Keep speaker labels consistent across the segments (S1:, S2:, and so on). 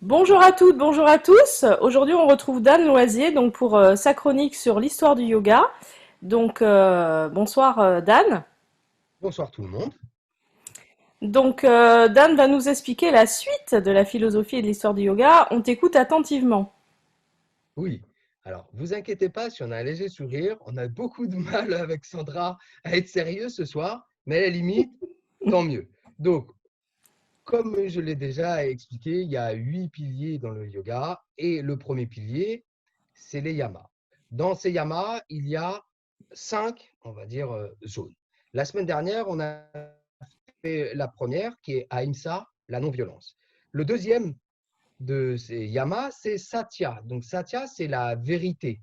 S1: Bonjour à toutes, bonjour à tous. Aujourd'hui, on retrouve Dan Loisier donc pour sa chronique sur l'histoire du yoga. Bonsoir Dan.
S2: Bonsoir tout le monde.
S1: Dan va nous expliquer la suite de la philosophie et de l'histoire du yoga. On t'écoute attentivement.
S2: Oui, alors vous inquiétez pas si on a un léger sourire, on a beaucoup de mal avec Sandra à être sérieux ce soir, mais à la limite, tant mieux. Donc, comme je l'ai déjà expliqué, il y a 8 piliers dans le yoga et le premier pilier, c'est les yamas. Dans ces yamas, il y a 5, on va dire, zones. La semaine dernière, on a fait la première qui est Ahimsa, la non-violence. Le deuxième de ces yamas, c'est satya. Donc satya, c'est la vérité.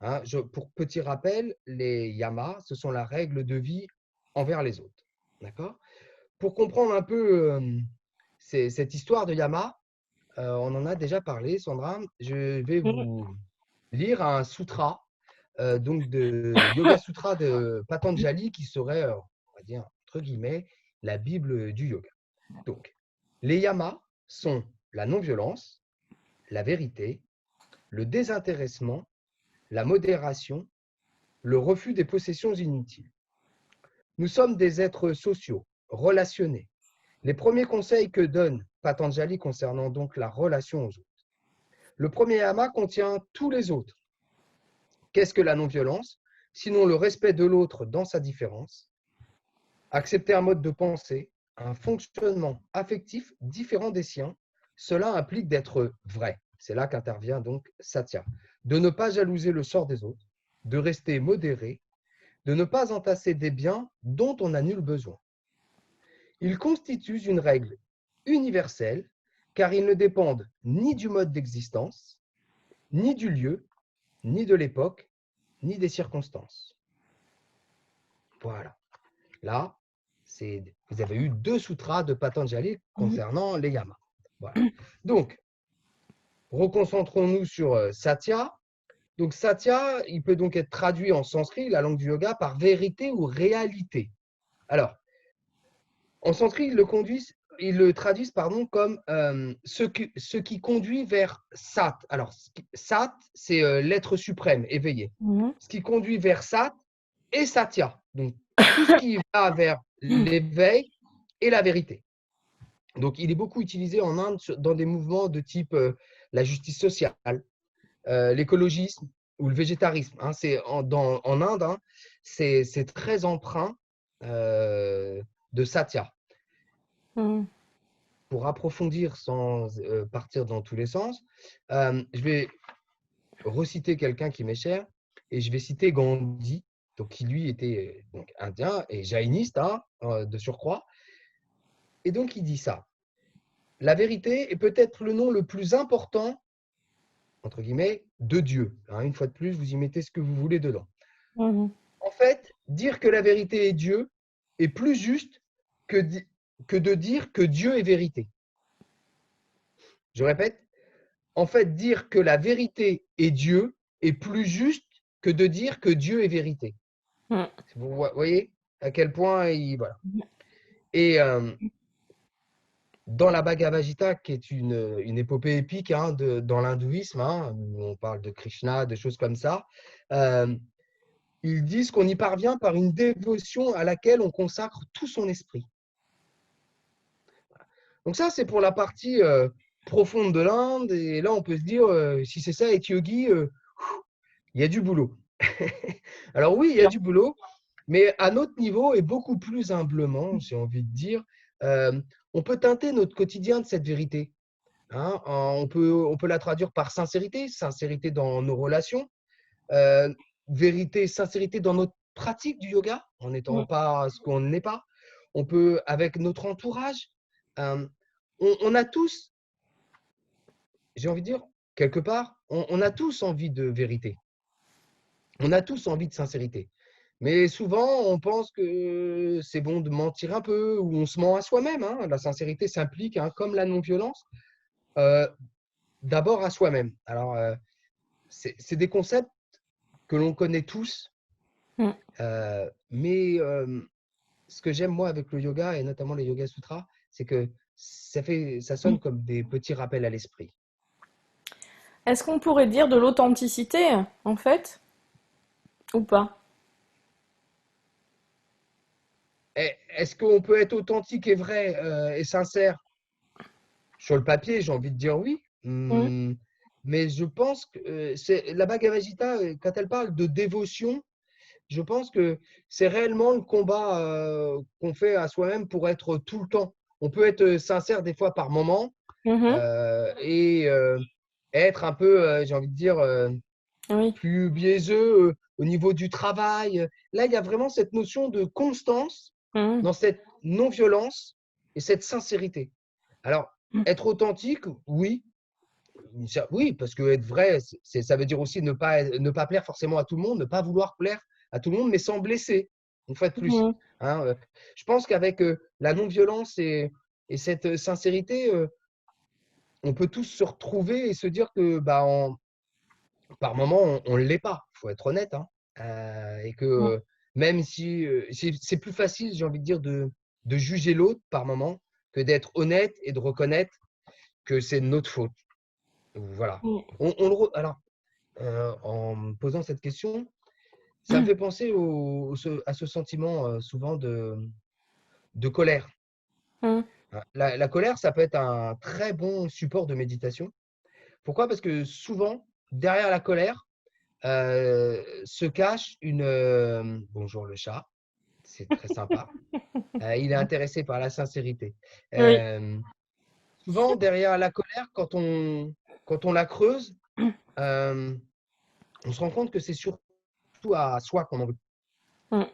S2: Hein, pour petit rappel, les yamas, ce sont la règle de vie envers les autres. D'accord? Pour comprendre un peu cette histoire de yama, on en a déjà parlé, Sandra. Je vais vous lire un sutra, donc de Yoga Sutra de Patanjali, qui serait, on va dire, entre guillemets, la Bible du yoga. Donc, les yamas sont la non-violence, la vérité, le désintéressement, la modération, le refus des possessions inutiles. Nous sommes des êtres sociaux, relationnés. Les premiers conseils que donne Patanjali concernant donc la relation aux autres. Le premier yama contient tous les autres. Qu'est-ce que la non-violence? Sinon le respect de l'autre dans sa différence, accepter un mode de pensée, un fonctionnement affectif différent des siens, cela implique d'être vrai. C'est là qu'intervient donc Satya. De ne pas jalouser le sort des autres, de rester modéré, de ne pas entasser des biens dont on n'a nul besoin. Ils constituent une règle universelle car ils ne dépendent ni du mode d'existence, ni du lieu, ni de l'époque, ni des circonstances. Voilà. Là, vous avez eu 2 sutras de Patanjali concernant les yamas. Voilà. Donc, reconcentrons-nous sur Satya. Donc, Satya, il peut donc être traduit en sanskrit, la langue du yoga, par vérité ou réalité. Alors, en sanskrit, ils le traduisent comme ce qui conduit vers Sat. Alors, Sat, c'est l'être suprême, éveillé.
S1: Mhm.
S2: Ce qui conduit vers Sat et Satya. Donc, tout ce qui va vers l'éveil et la vérité. Donc, il est beaucoup utilisé en Inde dans des mouvements de type la justice sociale, l'écologisme ou le végétarisme. Hein. En Inde, hein, c'est très empreint de Satya.
S1: Mhm.
S2: Pour approfondir sans partir dans tous les sens, je vais reciter quelqu'un qui m'est cher et je vais citer Gandhi, donc, qui lui était donc, indien et jaïniste hein, de surcroît. Et donc, il dit ça. La vérité est peut-être le nom le plus important, entre guillemets, de Dieu. Hein, une fois de plus, vous y mettez ce que vous voulez dedans.
S1: Mhm.
S2: En fait, dire que la vérité est Dieu est plus juste que de dire que Dieu est vérité. Je répète, en fait, dire que la vérité est Dieu est plus juste que de dire que Dieu est vérité.
S1: Mhm.
S2: Vous voyez à quel point voilà. Et dans la Bhagavad Gita, qui est une épopée épique hein, dans l'hindouisme, hein, où on parle de Krishna, de choses comme ça, euh, ils disent qu'on y parvient par une dévotion à laquelle on consacre tout son esprit. Donc ça, c'est pour la partie profonde de l'Inde. Et là, on peut se dire, si c'est ça, être yogi, il y a du boulot. Alors oui, il y a du boulot, mais à notre niveau et beaucoup plus humblement, j'ai envie de dire, on peut teinter notre quotidien de cette vérité. Hein. On peut la traduire par sincérité, sincérité dans nos relations, euh, vérité, sincérité dans notre pratique du yoga, en n'étant pas ce qu'on n'est pas. On peut, avec notre entourage, euh, on a tous, j'ai envie de dire, quelque part, on a tous envie de vérité. On a tous envie de sincérité. Mais souvent, on pense que c'est bon de mentir un peu ou on se ment à soi-même. Hein. La sincérité s'implique, hein, comme la non-violence, euh, d'abord à soi-même. Alors, c'est des concepts que l'on connaît tous,
S1: Mhm.
S2: mais ce que j'aime moi avec le yoga et notamment les Yoga Sutras, c'est que ça sonne comme des petits rappels à l'esprit.
S1: Est-ce qu'on pourrait dire de l'authenticité, en fait, ou pas?
S2: Est-ce qu'on peut être authentique et vrai et sincère? Sur le papier, j'ai envie de dire oui.
S1: Mm.
S2: Mais je pense que c'est la Bhagavad Gita, quand elle parle de dévotion, je pense que c'est réellement le combat qu'on fait à soi-même pour être tout le temps. On peut être sincère des fois par moment
S1: Mhm.
S2: et être un peu, j'ai envie de dire,
S1: Oui.
S2: plus biaiseux au niveau du travail. Là, il y a vraiment cette notion de constance
S1: Mhm.
S2: dans cette non-violence et cette sincérité. Alors, être authentique, oui, oui, parce que être vrai, ça veut dire aussi ne pas plaire forcément à tout le monde, ne pas vouloir plaire à tout le monde, mais sans blesser, une fois de plus.
S1: Mhm.
S2: Hein. Je pense qu'avec la non-violence et cette sincérité, on peut tous se retrouver et se dire que bah, par moment, on ne l'est pas, il faut être honnête. Hein. Et que
S1: Mhm.
S2: même si c'est plus facile, j'ai envie de dire, de juger l'autre par moment que d'être honnête et de reconnaître que c'est de notre faute. Voilà. Alors, en me posant cette question, ça me fait penser à ce sentiment souvent de colère.
S1: Mhm.
S2: Hein. La colère, ça peut être un très bon support de méditation. Pourquoi? Parce que souvent, derrière la colère, se cache une… bonjour le chat, c'est très sympa. Il est intéressé par la sincérité.
S1: Oui.
S2: Euh, Souvent, derrière la colère, quand on la creuse, euh, on se rend compte que c'est surtout à soi qu'on en veut.
S1: Mhm.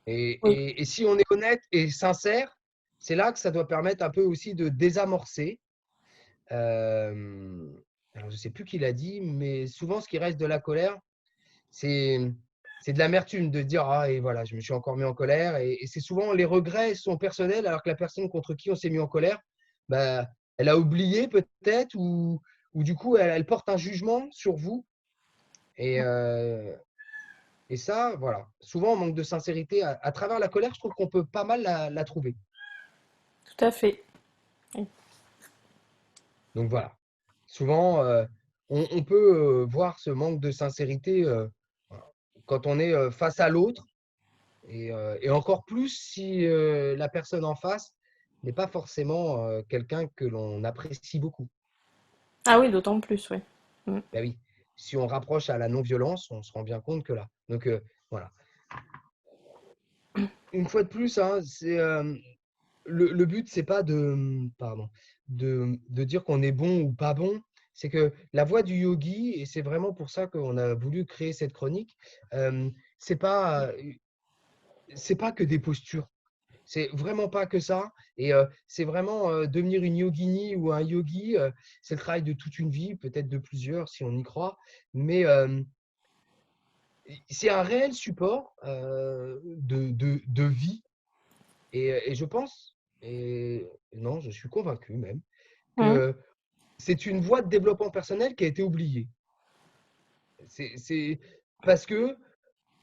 S2: Et,
S1: Oui.
S2: et- et si on est honnête et sincère, c'est là que ça doit permettre un peu aussi de désamorcer. euh, alors, je ne sais plus qui l'a dit, mais souvent, ce qui reste de la colère, c'est, c'est de l'amertume de dire, ah, et voilà, je me suis encore mis en colère. Et c'est souvent les regrets sont personnels, alors que la personne contre qui on s'est mis en colère, bah, elle a oublié peut-être, ou du coup, elle porte un jugement sur vous. Et, et ça, voilà. Souvent, on manque de sincérité. À travers la colère, je trouve qu'on peut pas mal la trouver.
S1: Tout à fait.
S2: Donc voilà. Souvent, on peut voir ce manque de sincérité voilà, quand on est face à l'autre, et encore plus si la personne en face n'est pas forcément quelqu'un que l'on apprécie beaucoup.
S1: Ah oui, d'autant plus, oui. Mhm.
S2: Ben oui, si on rapproche à la non-violence, on se rend bien compte que là. Donc voilà. Une fois de plus, hein, le but, c'est pas pardon, de dire qu'on est bon ou pas bon. C'est que la voie du yogi, et c'est vraiment pour ça qu'on a voulu créer cette chronique, euh, c'est pas, euh, c'est pas que des postures. C'est vraiment pas que ça. Et c'est vraiment devenir une yogini ou un yogi. C'est le travail de toute une vie, peut-être de plusieurs si on y croit. Mais c'est un réel support de vie. Et je pense, et non, je suis convaincu même,
S1: Mhm.
S2: que c'est une voie de développement personnel qui a été oubliée. C'est parce que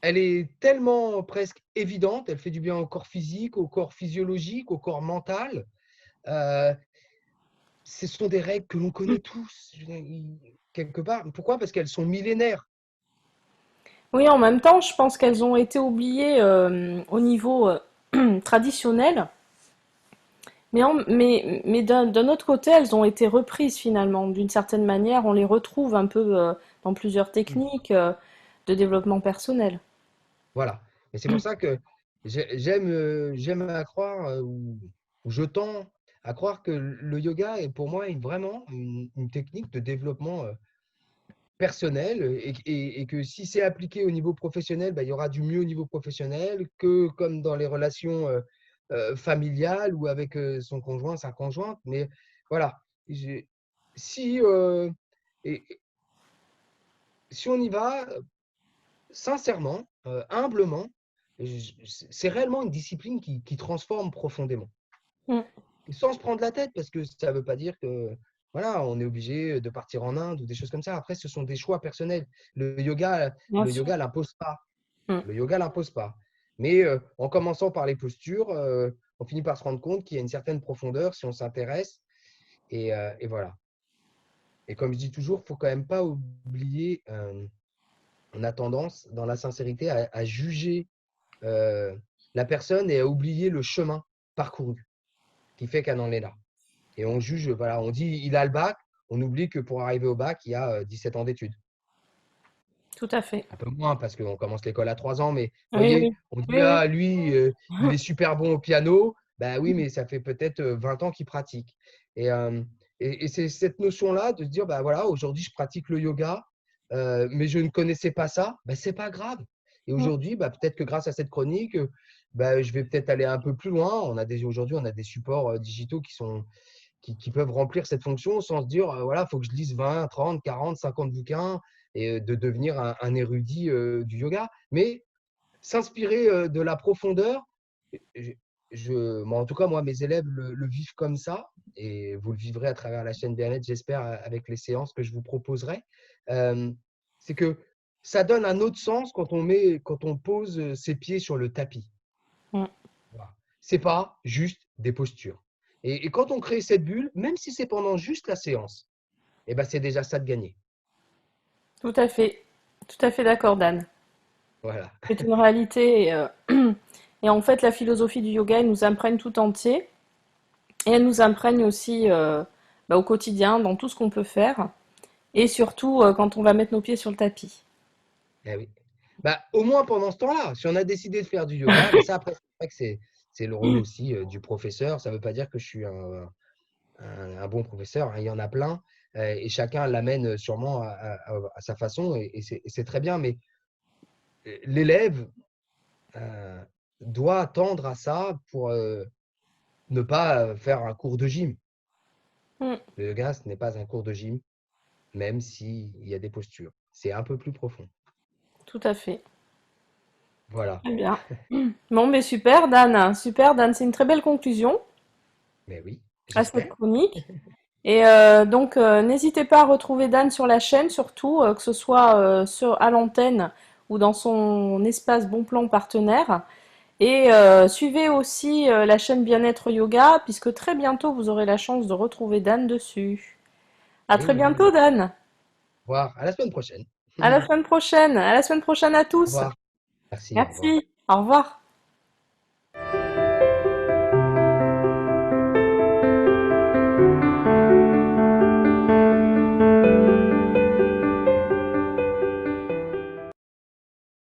S2: elle est tellement presque évidente, elle fait du bien au corps physique, au corps physiologique, au corps mental. Euh, Ce sont des règles que l'on connaît tous, quelque part. Pourquoi? Parce qu'elles sont millénaires.
S1: Oui, en même temps, je pense qu'elles ont été oubliées au niveau traditionnel, mais d'un autre côté, elles ont été reprises finalement. D'une certaine manière, on les retrouve un peu dans plusieurs techniques de développement personnel.
S2: Voilà. Et c'est pour ça que j'aime à croire, ou je tends à croire que le yoga est pour moi vraiment une technique de développement personnel, et que si c'est appliqué au niveau professionnel, bah, il y aura du mieux au niveau professionnel que comme dans les relations familiales ou avec son conjoint, sa conjointe. Mais voilà, si, et si on y va sincèrement, humblement, c'est réellement une discipline qui transforme profondément.
S1: Mm.
S2: Et sans se prendre la tête, parce que ça ne veut pas dire que voilà, on est obligé de partir en Inde ou des choses comme ça. Après, ce sont des choix personnels. Le yoga,
S1: Bien
S2: le
S1: sûr.
S2: yoga l'impose pas.
S1: Mm.
S2: Le yoga l'impose pas. Mais en commençant par les postures, on finit par se rendre compte qu'il y a une certaine profondeur si on s'intéresse. Et voilà. Et comme je dis toujours, il faut quand même pas oublier, on a tendance, dans la sincérité, à juger euh, la personne et à oublier le chemin parcouru qui fait qu'elle en est là. Et on juge, voilà, on dit il a le bac, on oublie que pour arriver au bac, il y a 17 ans d'études.
S1: Tout à fait.
S2: Un peu moins parce qu'on commence l'école à 3 ans, mais vous
S1: Oui,
S2: voyez,
S1: oui.
S2: on dit
S1: Oui, oui.
S2: ah, lui, il est super bon au piano. Ben oui, mais ça fait peut-être 20 ans qu'il pratique. Et, euh, et c'est cette notion-là de se dire bah voilà, aujourd'hui je pratique le yoga, mais je ne connaissais pas ça, ben c'est pas grave. Et
S1: Mm.
S2: aujourd'hui, bah, peut-être que grâce à cette chronique, bah, je vais peut-être aller un peu plus loin. Aujourd'hui, on a des supports digitaux qui peuvent remplir cette fonction sans se dire, voilà, il faut que je lise 20, 30, 40, 50 bouquins et de devenir un érudit du yoga. Mais s'inspirer de la profondeur, je, moi, en tout cas, moi, mes élèves le vivent comme ça, et vous le vivrez à travers la chaîne Bien-être, j'espère, avec les séances que je vous proposerai. Euh, c'est que ça donne un autre sens quand on pose ses pieds sur le tapis.
S1: Mm.
S2: Voilà. C'est pas juste des postures. Et quand on crée cette bulle, même si c'est pendant juste la séance, eh ben c'est déjà ça de gagner.
S1: Tout à fait. Tout à fait d'accord, Dan.
S2: Voilà.
S1: C'est une réalité. Et en fait, la philosophie du yoga, elle nous imprègne tout entier. Et elle nous imprègne aussi au quotidien, dans tout ce qu'on peut faire. Et surtout quand on va mettre nos pieds sur le tapis.
S2: Eh oui. Bah, au moins pendant ce temps-là, si on a décidé de faire du yoga, mais ça après, c'est vrai que c'est le rôle aussi du professeur. Ça ne veut pas dire que je suis un bon professeur, hein. Il y en a plein et chacun l'amène sûrement à sa façon et c'est très bien. Mais l'élève euh, doit attendre à ça pour ne pas faire un cours de gym.
S1: Mm.
S2: Le yoga, ce n'est pas un cours de gym, même s'il y a des postures. C'est un peu plus profond.
S1: Tout à fait.
S2: Voilà.
S1: Très bien. Bon, mais super, Dan. Super, Dan. C'est une très belle conclusion
S2: Mais oui,
S1: à cette
S2: j'espère.
S1: chronique. Et donc, n'hésitez pas à retrouver Dan sur la chaîne, surtout, que ce soit à l'antenne ou dans son espace Bon Plan partenaire. Et suivez aussi la chaîne Bien-être Yoga, puisque très bientôt, vous aurez la chance de retrouver Dan dessus. À
S2: Et
S1: très bientôt,
S2: oui.
S1: Dan.
S2: Au revoir. À la semaine prochaine.
S1: À la semaine prochaine. À la semaine prochaine à
S2: Au
S1: tous.
S2: revoir. Merci. Au revoir.
S1: Merci. Au revoir.